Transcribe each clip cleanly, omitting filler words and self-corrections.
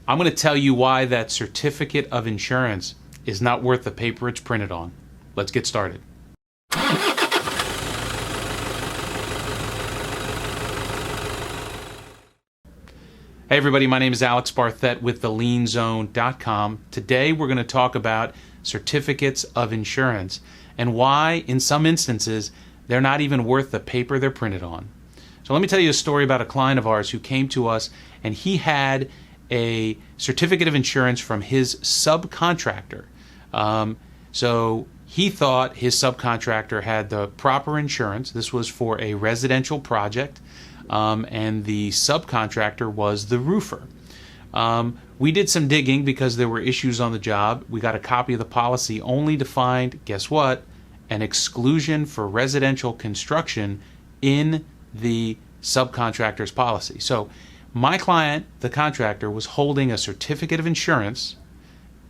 I'm going to tell you why that certificate of insurance is not worth the paper it's printed on. Let's get started. Hey everybody, my name is Alex Barthet with thelienzone.com. Today we're going to talk about certificates of insurance and why, in some instances, they're not even worth the paper they're printed on. So let me tell you a story about a client of ours who came to us and he had a certificate of insurance from his subcontractor. So he thought his subcontractor had the proper insurance. This was for a residential project. And the subcontractor was the roofer. We did some digging because there were issues on the job. We got a copy of the policy only to find, guess what, an exclusion for residential construction in the subcontractor's policy. So my client, the contractor, was holding a certificate of insurance,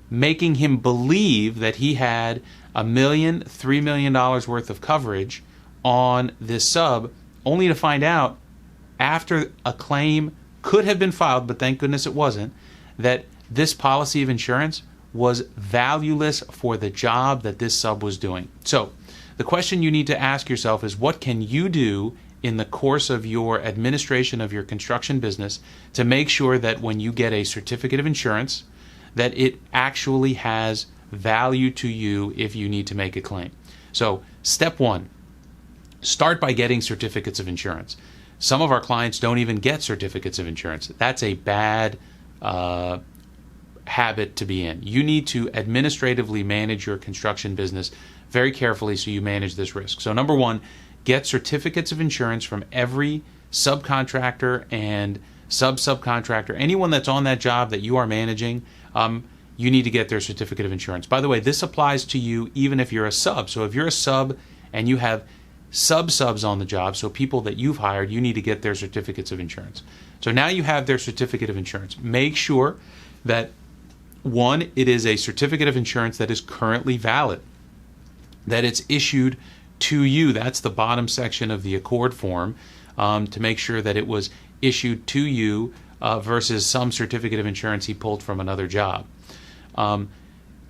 making him believe that he had $3 million worth of coverage on this sub, only to find out after a claim could have been filed, but thank goodness it wasn't, that this policy of insurance was valueless for the job that this sub was doing. So the question you need to ask yourself is, what can you do in the course of your administration of your construction business to make sure that when you get a certificate of insurance, that it actually has value to you if you need to make a claim? So step one, start by getting certificates of insurance. Some of our clients don't even get certificates of insurance. That's a bad habit to be in. You need to administratively manage your construction business very carefully so you manage this risk. So number one, get certificates of insurance from every subcontractor and subcontractor. Anyone that's on that job that you are managing, you need to get their certificate of insurance. By the way, this applies to you even if you're a sub. So if you're a sub and you have subs on the job, so people that you've hired, you need to get their certificates of insurance. So now you have their certificate of insurance. Make sure that, one, it is a certificate of insurance that is currently valid, that it's issued to you. That's the bottom section of the Accord form, to make sure that it was issued to you versus some certificate of insurance he pulled from another job.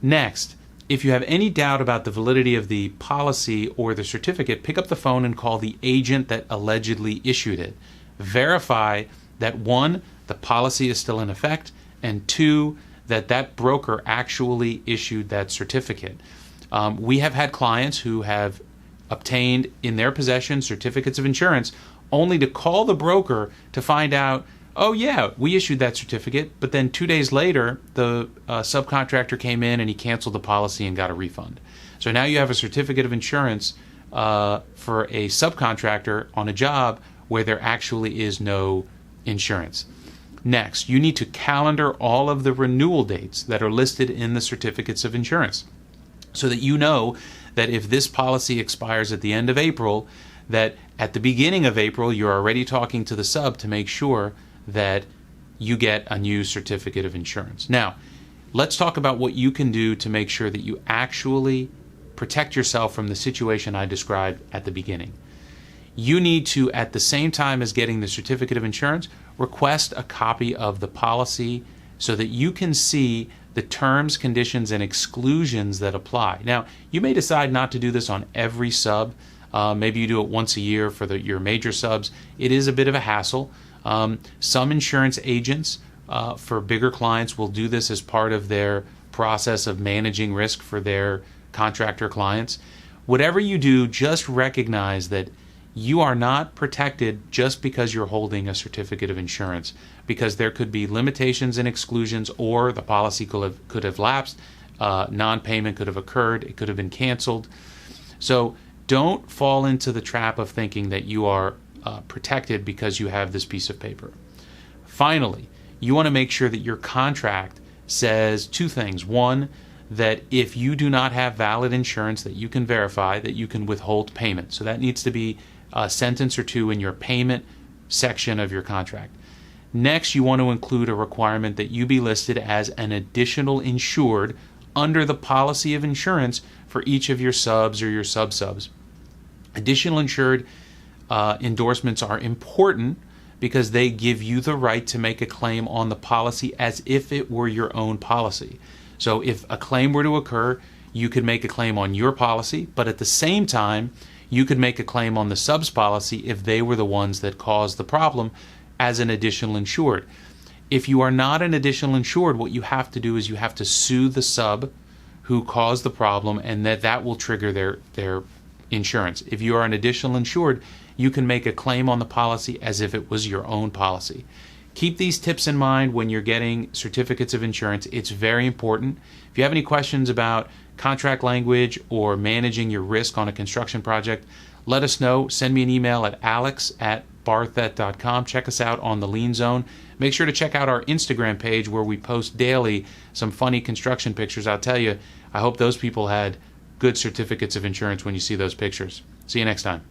Next, if you have any doubt about the validity of the policy or the certificate, pick up the phone and call the agent that allegedly issued it. Verify that, one, the policy is still in effect, and two, that broker actually issued that certificate. We have had clients who have obtained in their possession certificates of insurance only to call the broker to find out, oh yeah, we issued that certificate, but then 2 days later, the subcontractor came in and he canceled the policy and got a refund. So now you have a certificate of insurance for a subcontractor on a job where there actually is no insurance. Next, you need to calendar all of the renewal dates that are listed in the certificates of insurance so that you know that if this policy expires at the end of April, that at the beginning of April, you're already talking to the sub to make sure that you get a new certificate of insurance. Now, let's talk about what you can do to make sure that you actually protect yourself from the situation I described at the beginning. You need to, at the same time as getting the certificate of insurance, request a copy of the policy so that you can see the terms, conditions, and exclusions that apply. Now, you may decide not to do this on every sub. Maybe you do it once a year for your major subs. It is a bit of a hassle. Some insurance agents for bigger clients will do this as part of their process of managing risk for their contractor clients. Whatever you do, just recognize that you are not protected just because you're holding a certificate of insurance, because there could be limitations and exclusions, or the policy could have lapsed, non-payment could have occurred, it could have been canceled. So don't fall into the trap of thinking that you are protected because you have this piece of paper. Finally, you want to make sure that your contract says two things. One, that if you do not have valid insurance that you can verify, that you can withhold payment. So that needs to be a sentence or two in your payment section of your contract. Next, you want to include a requirement that you be listed as an additional insured under the policy of insurance for each of your subs or your sub-subs. Additional insured endorsements are important because they give you the right to make a claim on the policy as if it were your own policy. So if a claim were to occur, you could make a claim on your policy, but at the same time, you could make a claim on the sub's policy if they were the ones that caused the problem as an additional insured. If you are not an additional insured, what you have to do is you have to sue the sub who caused the problem, and that will trigger their insurance. If you are an additional insured, you can make a claim on the policy as if it was your own policy. Keep these tips in mind when you're getting certificates of insurance. It's very important. If you have any questions about contract language or managing your risk on a construction project, let us know. Send me an email at alex@barthet.com. Check us out on the Lien Zone. Make sure to check out our Instagram page where we post daily some funny construction pictures. I'll tell you, I hope those people had good certificates of insurance when you see those pictures. See you next time.